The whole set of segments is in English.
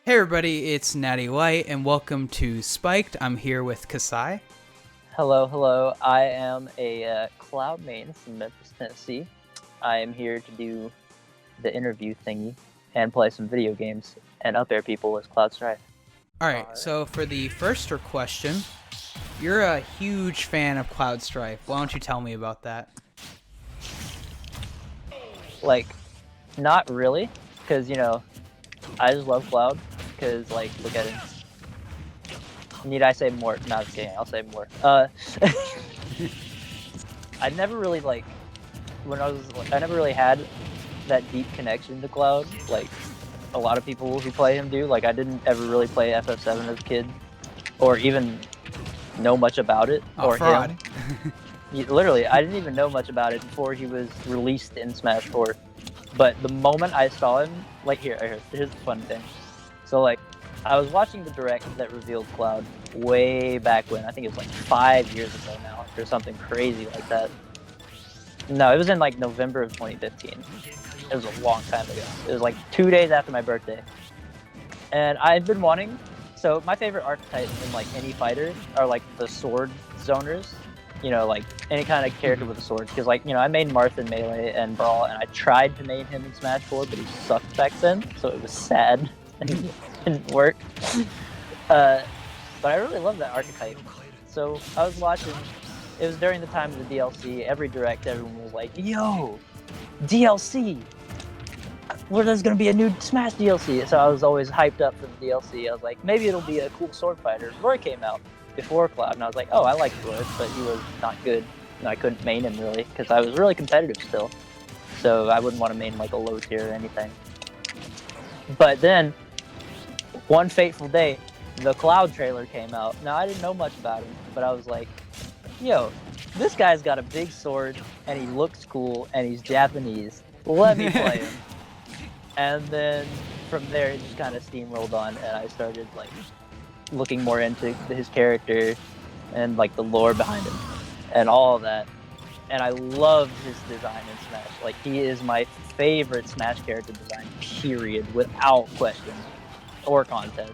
Hey everybody, it's Natty White, and welcome to Spiked. I'm here with Kasei. Hello. I am a Cloud main from Memphis, Tennessee. I am here to do the interview thingy and play some video games and up-air people as Cloud Strife. Alright, so for the first question, you're a huge fan of Cloud Strife. Why don't you tell me about that? Like, not really, because, I just love Cloud, because, look at him. Need I say more? No, I'm just kidding, I'll say more. I never really, I never really had that deep connection to Cloud, like a lot of people who play him do. I didn't ever really play FF7 as a kid, or even know much about it, or fraud. him. Literally, I didn't even know much about it before he was released in Smash 4. But the moment I saw him, here's the fun thing. So, I was watching the direct that revealed Cloud way back when. I think it was 5 years ago now, or something crazy like that. No, it was in November of 2015. It was a long time ago. It was 2 days after my birthday. And I've been wanting, so my favorite archetypes in any fighter are the sword zoners. Any kind of character with a sword. Because I made Marth in Melee and Brawl, and I tried to main him in Smash 4, but he sucked back then, so it was sad. And it didn't work. But I really love that archetype. So I was watching, it was during the time of the DLC, every direct everyone was like, yo, DLC! Well, there's gonna be a new Smash DLC. So I was always hyped up for the DLC. I was like, maybe it'll be a cool sword fighter. Roy came out before Cloud, and I was like, oh, I like Roy, but he was not good. And I couldn't main him really, because I was really competitive still. So I wouldn't want to main a low tier or anything. But then, one fateful day, the Cloud trailer came out. Now, I didn't know much about him, but I was like, yo, this guy's got a big sword, and he looks cool, and he's Japanese. Let me play him. And then, from there, it just kind of steamrolled on, and I started, looking more into his character, and, the lore behind him, and all of that. And I love his design in Smash. He is my favorite Smash character design, period, without question or contest.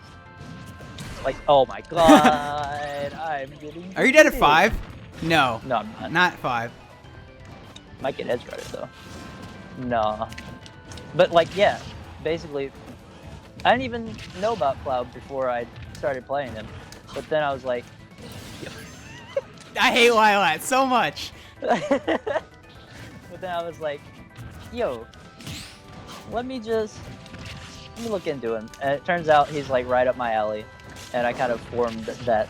Oh my god, I'm getting... Are you dead at 5? No. No, I'm not. Not 5. Might get edge guarded though. No. But yeah, basically, I didn't even know about Cloud before I started playing him. But then I was like... I hate Lilat so much! But then I was like, yo, let me look into him. And it turns out he's right up my alley. And I kind of formed that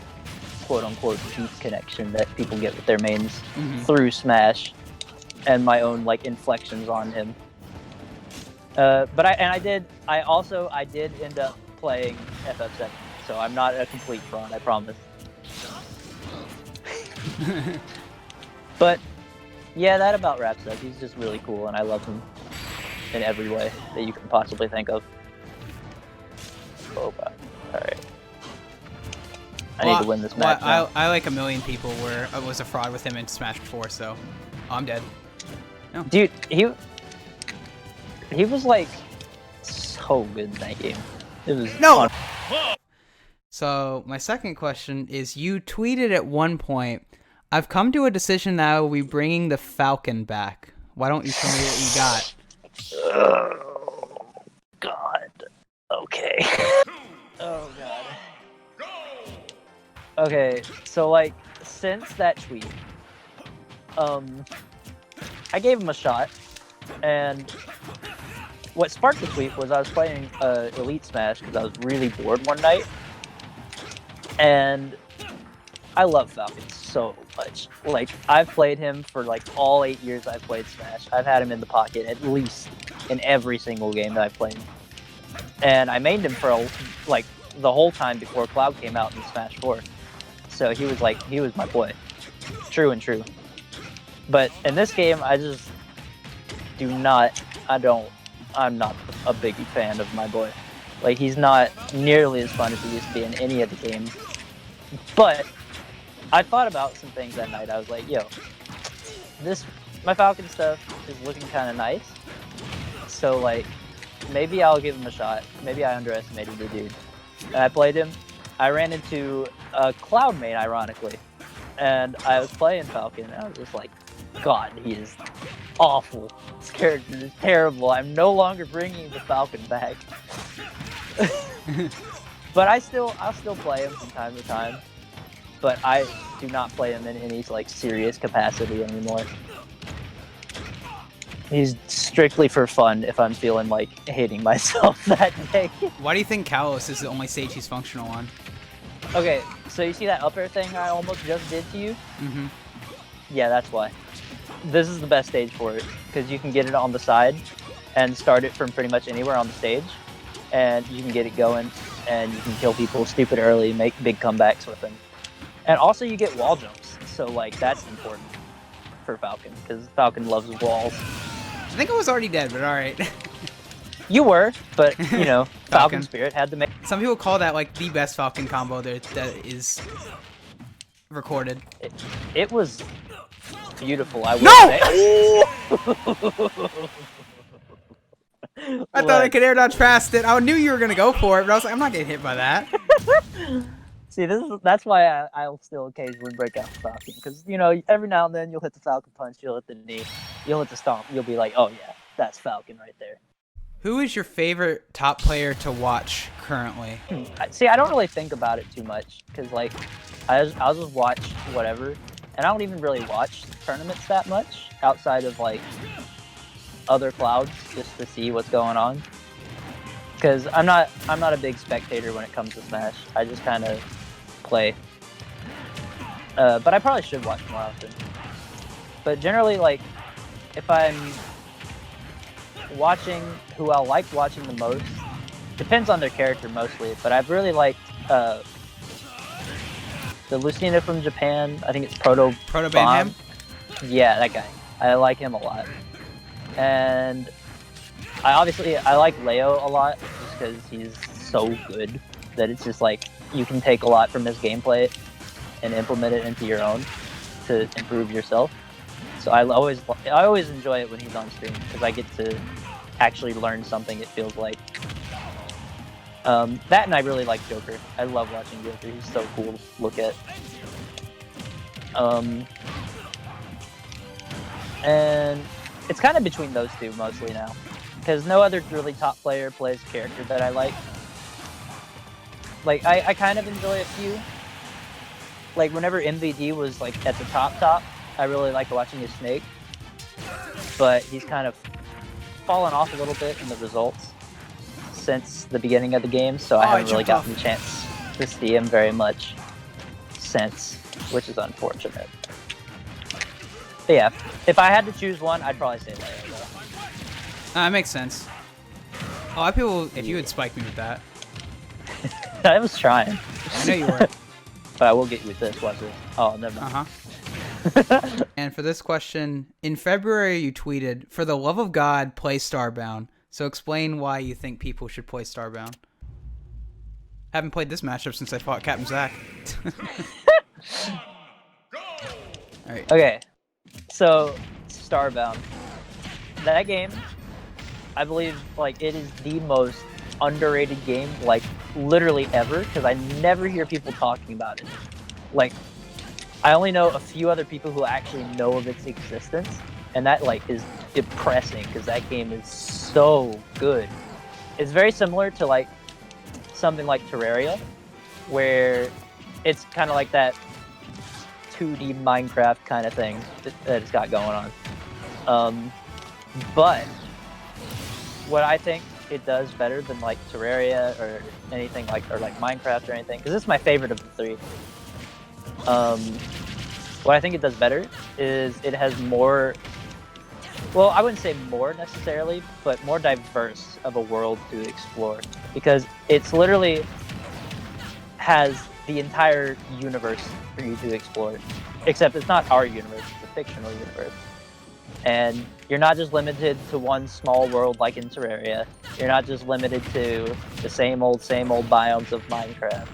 quote-unquote deep connection that people get with their mains through Smash, and my own inflections on him. But I did end up playing FF7, so I'm not a complete fraud, I promise. But yeah, that about wraps up. He's just really cool, and I love him in every way that you can possibly think of. Oh god. Alright. I need to win this match now. I like a million people where I was a fraud with him in Smash before, so I'm dead. No. Dude, he was so good in that game. It was no. So my second question is: you tweeted at one point, "I've come to a decision that I will be bringing the Falcon back." Why don't you tell me what you got? Oh god. Okay. Oh god. Okay, so since that tweet, I gave him a shot, and what sparked the tweet was I was playing Elite Smash because I was really bored one night, and I love Falcon so much. I've played him for all 8 years I've played Smash. I've had him in the pocket at least in every single game that I've played, and I mained him for the whole time before Cloud came out in Smash 4. So he was my boy, true and true. But in this game, I just I'm not a big fan of my boy. He's not nearly as fun as he used to be in any of the games. But I thought about some things that night. I was like, yo, my Falcon stuff is looking kind of nice. So maybe I'll give him a shot. Maybe I underestimated the dude. And I played him. I ran into a Cloud main, ironically. And I was playing Falcon, and I was just like, God, he is awful. This character is terrible. I'm no longer bringing the Falcon back. But I'll still play him from time to time. But I do not play him in any like serious capacity anymore. He's strictly for fun if I'm feeling like hating myself that day. Why do you think Kalos is the only stage he's functional on? Okay, so you see that up air thing I almost just did to you? Mm-hmm. Yeah, that's why. This is the best stage for it, because you can get it on the side and start it from pretty much anywhere on the stage, and you can get it going, and you can kill people stupid early, make big comebacks with them. And also you get wall jumps, so like that's important for Falcon, because Falcon loves walls. I think I was already dead, but alright. You were, but you know, Falcon Spirit had to make. Some people call that like the best Falcon combo that is recorded. It was beautiful. I will say. I thought I could air dodge past it. I knew you were gonna go for it, but I was like, I'm not getting hit by that. See, that's why I'll still occasionally break out the Falcon, because you know every now and then you'll hit the Falcon punch, you'll hit the knee, you'll hit the stomp, you'll be like, oh yeah, that's Falcon right there. Who is your favorite top player to watch currently? See, I don't really think about it too much, because like I'll just watch whatever, and I don't even really watch tournaments that much outside of like other clouds just to see what's going on. Because I'm not a big spectator when it comes to Smash. I just kind of play. But I probably should watch more often. But generally, like, if I'm watching who I like watching the most, depends on their character mostly. But I've really liked the Lucina from Japan. I think it's Proto Banham? Yeah, that guy. I like him a lot. And I like Leo a lot just because he's so good that it's just like you can take a lot from his gameplay and implement it into your own to improve yourself. So I always enjoy it when he's on stream because I get to actually learn something. It feels like that, and I really like Joker. I love watching Joker. He's so cool to look at. And it's kind of between those two mostly now, because no other really top player plays a character that I like. Like, I kind of enjoy a few. Like, whenever MVD was, like, at the top, I really liked watching his Snake. But he's kind of fallen off a little bit in the results since the beginning of the game, so I haven't really gotten the chance to see him very much since, which is unfortunate. But yeah, if I had to choose one, I'd probably say Leo, though. That makes sense. A lot of people, if you had spiked me with that. I was trying. I know you were. But I will get you with this. Watch this. Oh, never mind. And for this question, in February you tweeted, "For the love of God, play Starbound." So explain why you think people should play Starbound. Haven't played this matchup since I fought Captain Zach. Alright. Okay. So, Starbound. That game, I believe, like, it is the most underrated game, like, literally ever, because I never hear people talking about it. Like, I only know a few other people who actually know of its existence, and that, like, is depressing, because that game is so good. It's very similar to, like, something like Terraria, where it's kind of like that 2D Minecraft kind of thing that it's got going on. But what I think it does better than like Terraria or anything like, or like Minecraft or anything, because this is my favorite of the three. What I think it does better is it has more, well, I wouldn't say more necessarily, but more diverse of a world to explore, because it's literally has the entire universe for you to explore, except it's not our universe, it's a fictional universe. And you're not just limited to one small world like in Terraria. You're not just limited to the same old biomes of Minecraft.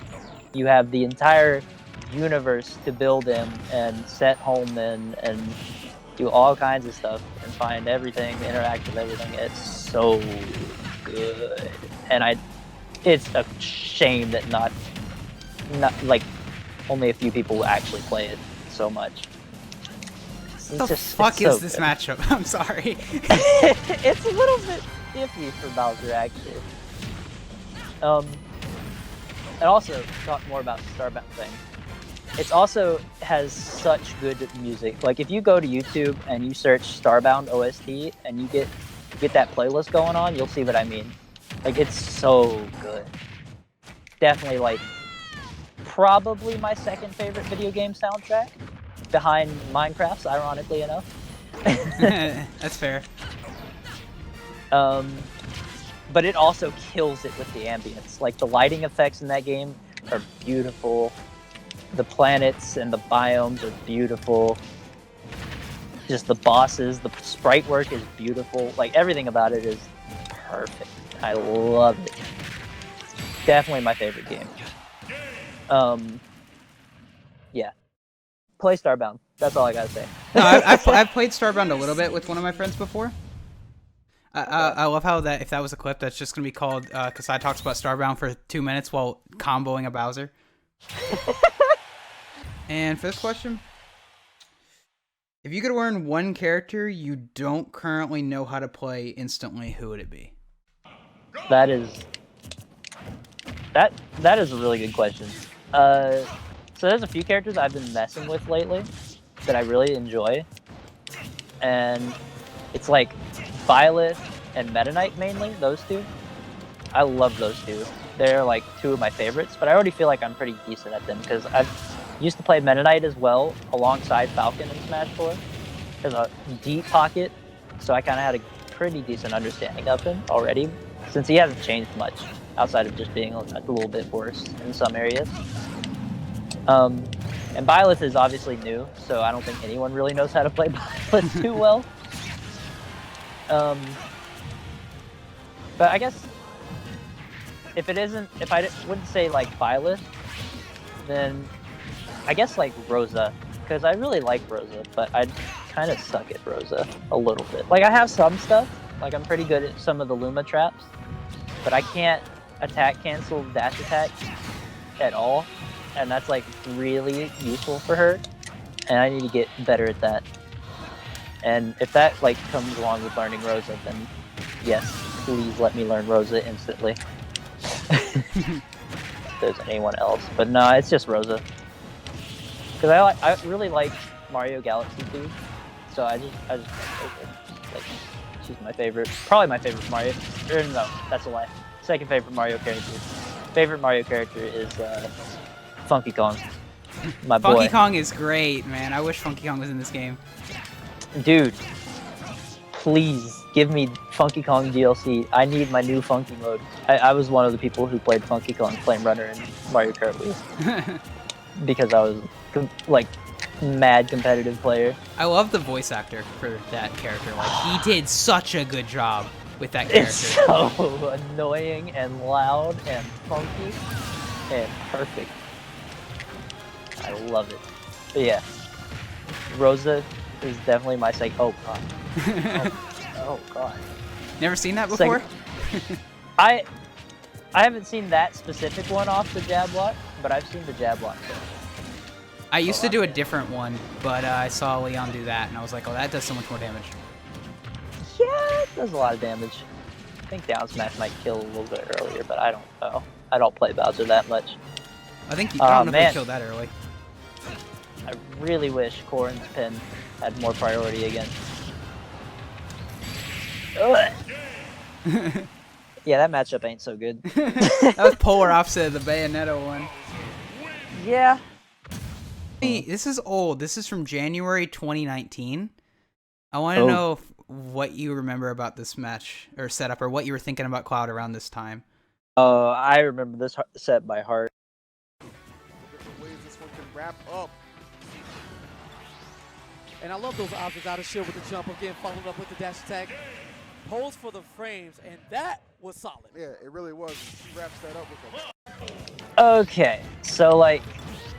You have the entire universe to build in and set home in and do all kinds of stuff and find everything, interact with everything. It's so good. good, and it's a shame that not like only a few people actually play it so much. What the fuck is this matchup? I'm sorry. It's a little bit iffy for Bowser, actually. And also, talk more about the Starbound thing. It also has such good music. Like, if you go to YouTube and you search Starbound OST and you get that playlist going on, you'll see what I mean. Like, it's so good. Definitely, like, probably my second favorite video game soundtrack, behind Minecraft's, ironically enough. That's fair. But it also kills it with the ambience. Like, the lighting effects in that game are beautiful. The planets and the biomes are beautiful. Just the bosses, the sprite work is beautiful. Like, everything about it is perfect. I love it. Definitely my favorite game. Yeah. Play Starbound. That's all I gotta say. No, I've played Starbound a little bit with one of my friends before. I love how if that was a clip, that's just gonna be called Kasei talks about Starbound for 2 minutes while comboing a Bowser. And for this question, if you could learn one character you don't currently know how to play instantly, who would it be? That is a really good question. So there's a few characters I've been messing with lately that I really enjoy, and it's like Violet and Meta Knight mainly. Those two, I love those two. They're like two of my favorites, but I already feel like I'm pretty decent at them because I've used to play Meta Knight as well alongside Falcon in Smash 4. There's a deep pocket, so I kind of had a pretty decent understanding of him already, since he hasn't changed much outside of just being a little bit worse in some areas. And Byleth is obviously new, so I don't think anyone really knows how to play Byleth too well. But I guess if I wouldn't say like Byleth, then I guess like Rosa, because I really like Rosa, but I kind of suck at Rosa a little bit. Like, I have some stuff, like I'm pretty good at some of the Luma traps, but I can't attack cancel dash attack at all, and that's like really useful for her, and I need to get better at that. And if that like comes along with learning Rosa, then yes, please let me learn Rosa instantly. If there's anyone else, but no, it's just Rosa. Because I really like Mario Galaxy 2, so I just like, she's my favorite, probably my favorite Mario. Or no, that's a lie. Second favorite Mario character. Favorite Mario character is Funky Kong. My boy. Funky Kong is great, man. I wish Funky Kong was in this game. Dude, please give me Funky Kong DLC. I need my new Funky mode. I was one of the people who played Funky Kong Flame Runner and Mario Kart Wii. Because I was like mad competitive player. I love the voice actor for that character. Like, he did such a good job with that character. It's so annoying and loud and funky and perfect. I love it. But yeah, Rosa is definitely my oh god. Oh god. Never seen that before? I haven't seen that specific one off the jab block, but I've seen the jab block too. I used to do a different one, but I saw Leon do that, and I was like, oh, that does so much more damage. Yeah, it does a lot of damage. I think down smash might kill a little bit earlier, but I don't know. I don't play Bowser that much. I think I don't know if he killed that early. I really wish Corrin's pin had more priority again. Yeah, that matchup ain't so good. That was polar opposite of the Bayonetta one. Yeah. This is old. This is from January 2019. I want to know what you remember about this match or setup, or what you were thinking about Cloud around this time. I remember this set by heart. Different ways this one can wrap up. And I love those options out of shield with the jump again, followed up with the dash attack. Pose for the frames, and that was solid. Yeah, it really was. She wraps that up with them. Okay, so like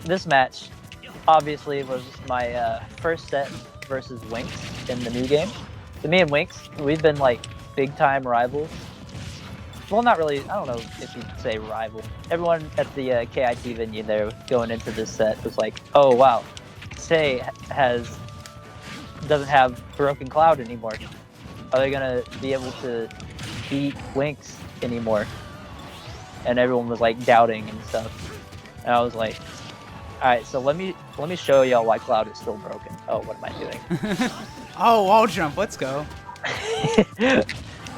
this match obviously was my first set versus Winx in the new game. So me and Winx, we've been like big time rivals well, not really. I don't know if you'd say rival. Everyone at the KIT venue there going into this set was like, "Oh wow, Kasei doesn't have Broken Cloud anymore. Are they gonna be able to beat Winx anymore?" And everyone was like doubting and stuff. And I was like, "All right, so let me show y'all why Cloud is still broken." Oh, what am I doing? Oh, wall jump. Let's go.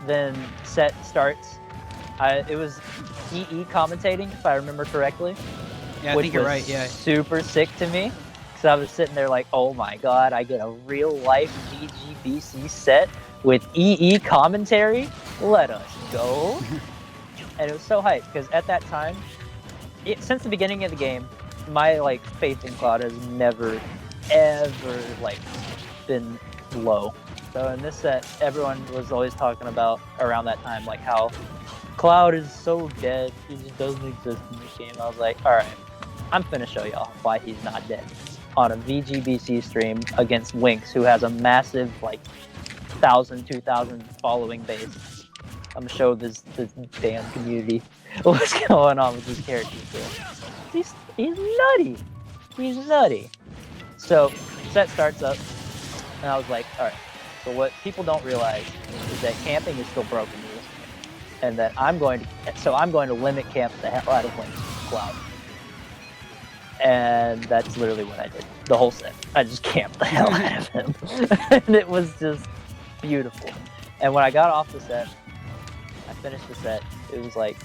Then set starts. It was EE commentating, if I remember correctly. Yeah, I which think you're was right. Yeah. super sick to me. Because I was sitting there like, oh my god, I get a real life VGBC set with EE commentary? Let us go. And it was so hyped, because at that time, since the beginning of the game, my like faith in Cloud has never, ever like been low. So in this set, everyone was always talking about around that time, like how Cloud is so dead, he just doesn't exist in this game. I was like, alright, I'm finna show y'all why he's not dead. On a VGBC stream against Winx, who has a massive, like, 1,000, 2,000 following base. I'm gonna show this damn community what's going on with this character. He's nutty. He's nutty. So, set starts up, and I was like, alright. So what people don't realize is that camping is still broken in this game, and that I'm going to limit camp the hell out of Winx Cloud, and that's literally what I did the whole set. I just camped the hell out of him, and it was just beautiful. And when I got off the set, I finished the set. It was like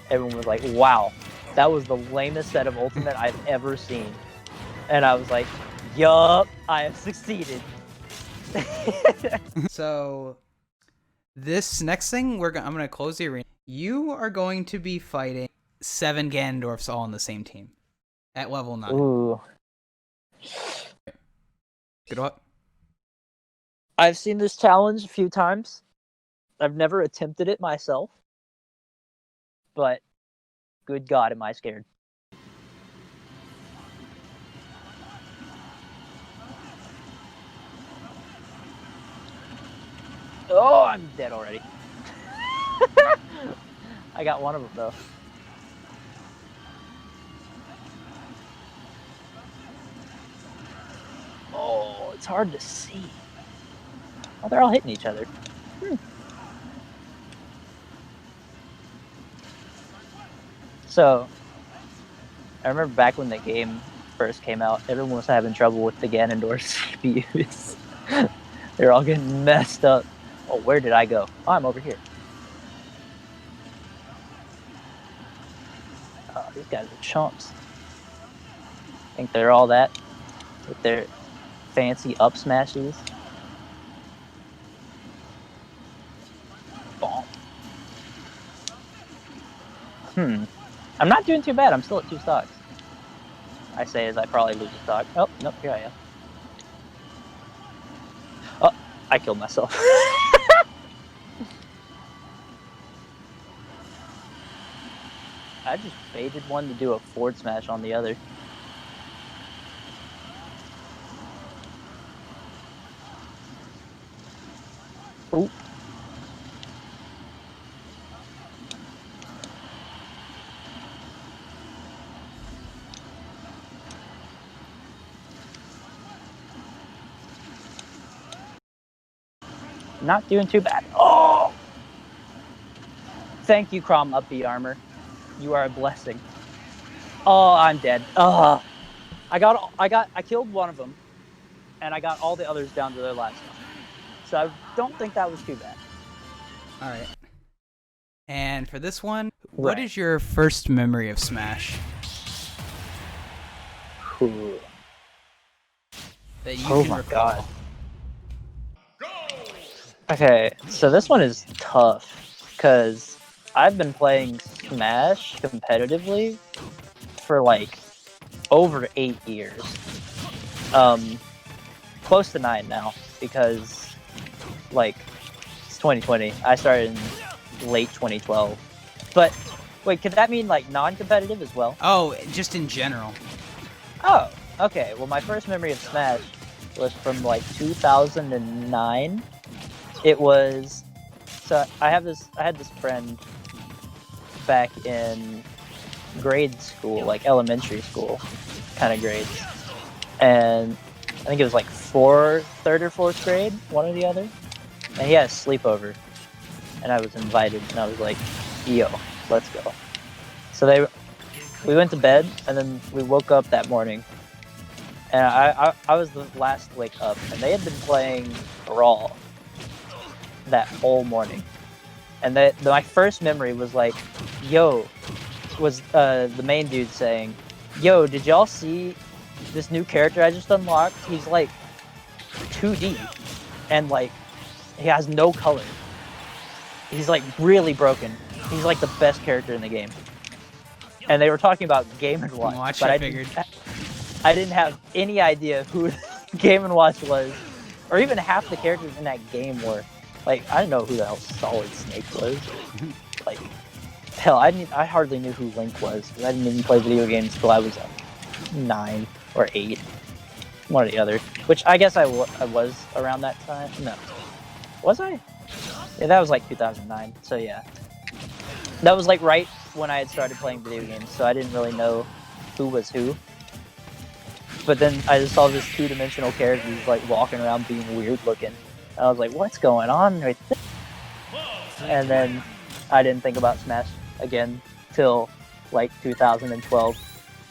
everyone was like, "Wow, that was the lamest set of Ultimate I've ever seen," and I was like, "Yup, I have succeeded." So, this next thing, I'm gonna close the arena. You are going to be fighting 7 Ganondorfs all on the same team at level 9. Ooh. Good luck. I've seen this challenge a few times. I've never attempted it myself, but good God, am I scared. Oh, I'm dead already. I got one of them, though. Oh, it's hard to see. Oh, they're all hitting each other. So, I remember back when the game first came out, everyone was having trouble with the Ganondorf CPUs. They're all getting messed up. Oh, where did I go? Oh, I'm over here. Oh, these guys are chumps. Think they're all that with their fancy up smashes. Bomb. I'm not doing too bad. I'm still at 2 stocks. I say as I probably lose a stock. Oh, nope, here I am. Oh, I killed myself. I just baited one to do a forward smash on the other. Ooh. Not doing too bad. Oh! Thank you, Crom Up B Armor. You are a blessing. Oh, I'm dead. I killed one of them, and I got all the others down to their last one. So I don't think that was too bad. All right. And for this one, what is your first memory of Smash? Ooh. That you Oh can my recall? god. Okay, so this one is tough, because I've been playing Smash competitively for like over 8 years. Close to 9 now, because like it's 2020. I started in late 2012. But wait, could that mean like non-competitive as well? Oh, just in general. Oh, okay. Well, my first memory of Smash was from like 2009. It was, so I had this friend back in grade school, like elementary school kind of grades. And I think it was like third or fourth grade, one or the other. And he had a sleepover. And I was invited, and I was like, yo, let's go. So we went to bed, and then we woke up that morning. And I was the last to wake up, and they had been playing Brawl that whole morning. And my first memory was like, yo, was the main dude saying, yo, did y'all see this new character I just unlocked? He's like 2D, and like he has no color. He's like really broken. He's like the best character in the game. And they were talking about Game & Watch, but I didn't have any idea who Game & Watch was, or even half the characters in that game were. Like, I didn't know who the hell Solid Snake was. Like, hell, I hardly knew who Link was. I didn't even play video games until I was 9 or 8. One or the other. Which I guess I was around that time. No. Was I? Yeah, that was like 2009. So yeah. That was like right when I had started playing video games, so I didn't really know who was who. But then I just saw this two-dimensional character who's like walking around being weird looking. I was like, what's going on right there? And then I didn't think about Smash again till like 2012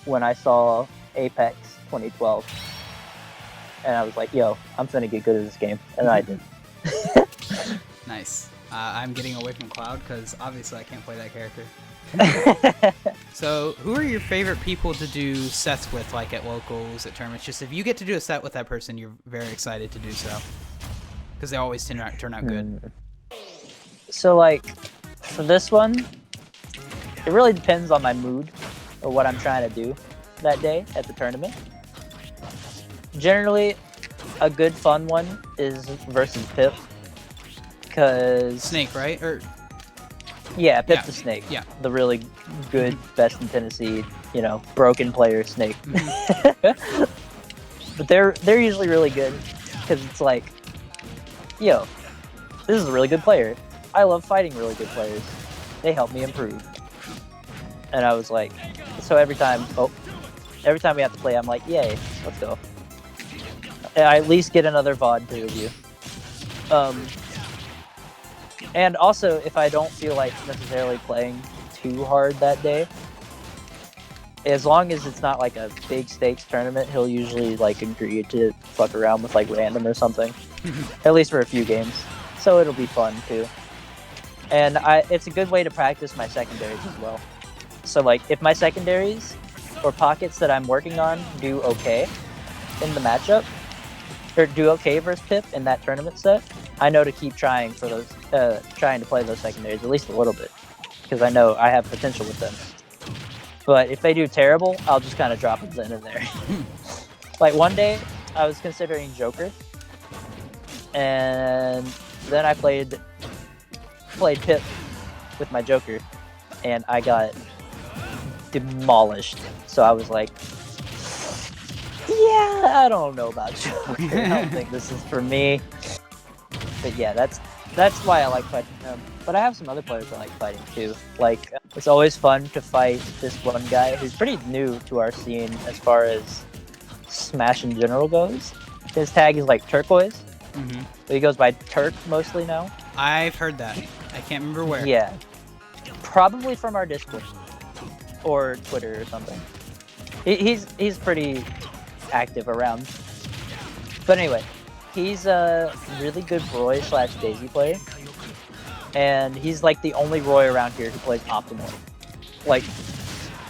when I saw Apex 2012. And I was like, yo, I'm finna get good at this game. And I did. Nice. I'm getting away from Cloud because obviously I can't play that character. So, who are your favorite people to do sets with, like at locals, at tournaments? Just if you get to do a set with that person, you're very excited to do so. Because they always turn out good. So, like, for this one, it really depends on my mood or what I'm trying to do that day at the tournament. Generally, a good fun one is versus Pip. Because Snake, right? Yeah, Pip the Snake. Yeah. The really good, best in Tennessee, broken player Snake. But they're usually really good because it's like, yo, this is a really good player. I love fighting really good players. They help me improve. And I was like, so every time we have to play, I'm like, yay, let's go. And I at least get another VOD to review. And also, if I don't feel like necessarily playing too hard that day, as long as it's not like a big stakes tournament, he'll usually like agree to fuck around with like random or something. At least for a few games. So it'll be fun too. And it's a good way to practice my secondaries as well. So like if my secondaries or pockets that I'm working on do okay in the matchup, or do okay versus Pip in that tournament set, I know to keep trying for those, trying to play those secondaries at least a little bit, because I know I have potential with them. But if they do terrible, I'll just kind of drop them in there. Like one day, I was considering Joker, and then I played Pip with my Joker, and I got demolished. So I was like, yeah, I don't know about Joker. I don't think this is for me. But yeah, that's why I like fighting him. But I have some other players I like fighting too. Like, it's always fun to fight this one guy who's pretty new to our scene as far as Smash in general goes. His tag is like Turquoise. Mm-hmm. But he goes by Turk mostly now. I've heard that. I can't remember where. Yeah. Probably from our Discord. Or Twitter or something. He's pretty active around. But anyway, he's a really good Roy/Daisy player. And he's like the only Roy around here who plays optimal. Like,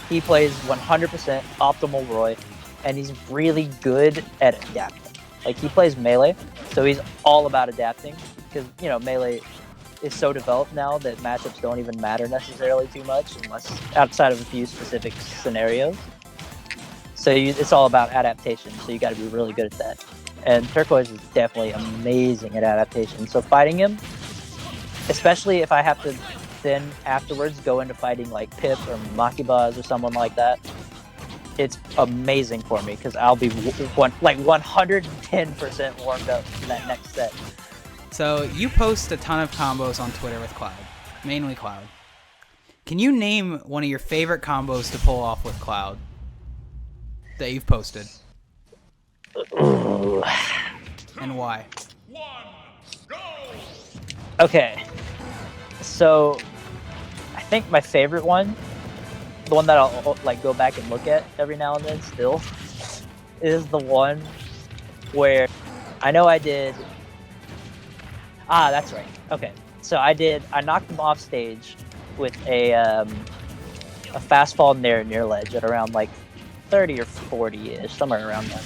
he plays 100% optimal Roy, and he's really good at adapting. Like, he plays melee, so he's all about adapting, because, melee is so developed now that matchups don't even matter necessarily too much, unless outside of a few specific scenarios. So it's all about adaptation, so you gotta be really good at that. And Turquoise is definitely amazing at adaptation, so fighting him, especially if I have to then afterwards go into fighting like Pip or Makibaz or someone like that, it's amazing for me because I'll be 110% warmed up for that next set. So you post a ton of combos on Twitter with Cloud, mainly Cloud. Can you name one of your favorite combos to pull off with Cloud that you've posted? And why? Okay, so I think my favorite one, the one that I'll like go back and look at every now and then still, is the one where I know I did. Ah, that's right. Okay, so I knocked him off stage with a fast fall near ledge at around like 30 or 40-ish, somewhere around there.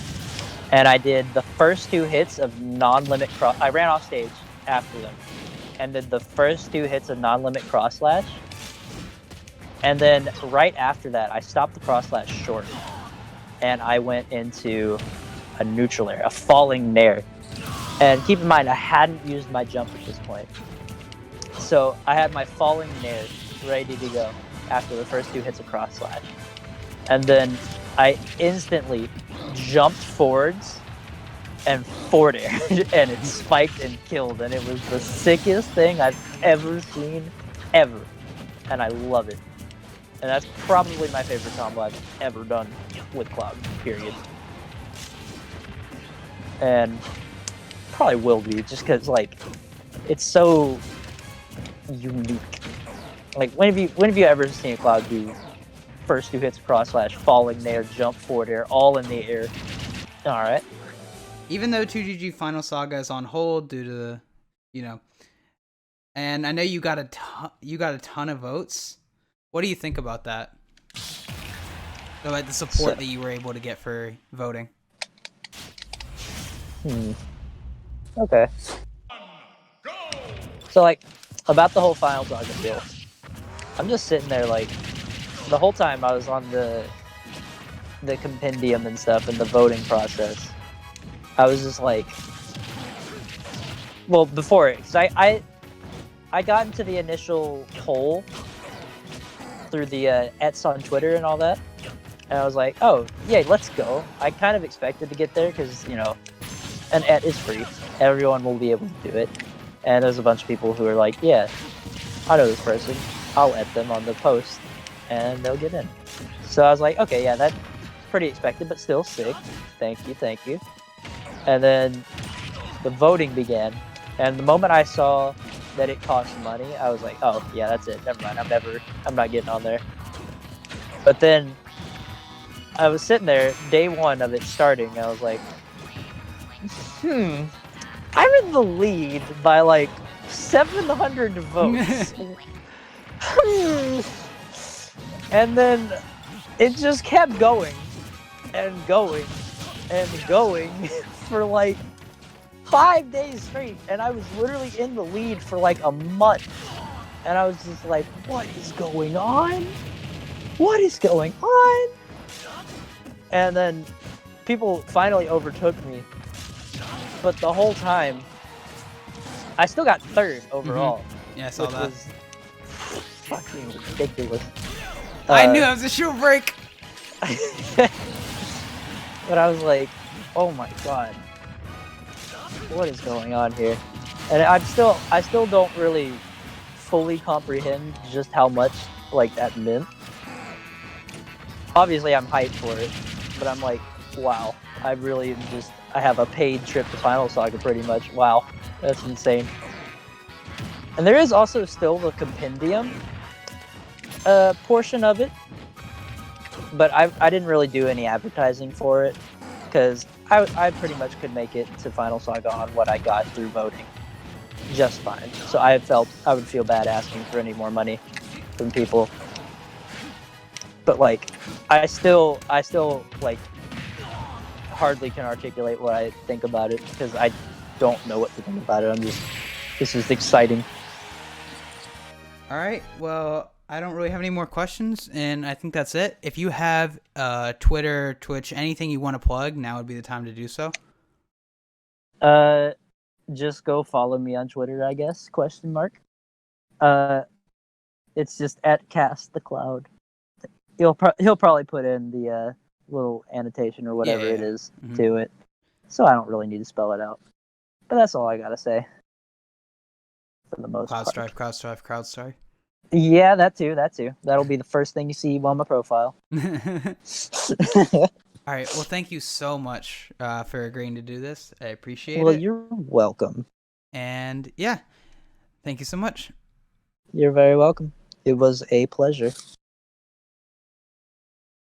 And I did the first 2 hits of non-limit cross. I ran off stage after them, and did the first 2 hits of non-limit cross slash. And then right after that, I stopped the cross slash short, and I went into a neutral air, a falling nair. And keep in mind, I hadn't used my jump at this point, so I had my falling nair ready to go after the first 2 hits of cross slash, and then I instantly jumped forwards and forward air, and it spiked and killed, and it was the sickest thing I've ever seen, ever, and I love it. And that's probably my favorite combo I've ever done with Cloud, period. And probably will be, just because, like, it's so unique. Like, when have you ever seen a Cloud do first 2 hits cross slash, falling nair, jump forward air, all in the air? Alright. Even though 2GG Final Saga is on hold due to the, and I know you got a ton of votes. What do you think about that? About the support that you were able to get for voting? Okay. So, like, about the whole Final Saga deal, I'm just sitting there, like, the whole time I was on the compendium and stuff and the voting process, I was just like, well, before it, because I got into the initial poll through the ets on Twitter and all that, and I was like, oh, yeah, let's go. I kind of expected to get there because, an et is free. Everyone will be able to do it. And there's a bunch of people who are like, yeah, I know this person. I'll et them on the post, and they'll get in. So I was like, okay, yeah, that's pretty expected, but still sick. Thank you. And then the voting began, and the moment I saw that it cost money, I was like, oh, yeah, that's it. Never mind. I'm not getting on there. But then I was sitting there, day 1 of it starting, and I was like, I'm in the lead by like 700 votes. And then it just kept going and going and going for like 5 days straight, and I was literally in the lead for like a month, and I was just like, what is going on? And then people finally overtook me, but the whole time I still got 3rd overall. Yeah, I saw that. Was fucking ridiculous. I knew it was a shoe break. But I was like, oh my god, what is going on here? And I still don't really fully comprehend just how much like that meant. Obviously I'm hyped for it, but I'm like, wow, I really am just, I have a paid trip to Final Saga pretty much. Wow, that's insane. And there is also still the compendium portion of it, but I didn't really do any advertising for it because I pretty much could make it to Final Saga on what I got through voting just fine. So I felt I would feel bad asking for any more money from people. But like, I still like hardly can articulate what I think about it because I don't know what to think about it. This is exciting. All right, well, I don't really have any more questions, and I think that's it. If you have Twitter, Twitch, anything you want to plug, now would be the time to do so. Just go follow me on Twitter, I guess, ? It's just @CastTheCloud. He'll probably put in the little annotation or whatever it is to it, so I don't really need to spell it out. But that's all I gotta say. For the most part. Crowd Strife. Yeah, that too. That'll be the first thing you see on my profile. All right. Well, thank you so much for agreeing to do this. I appreciate Well, it. you're welcome. And yeah, thank you so much. You're very welcome. It was a pleasure.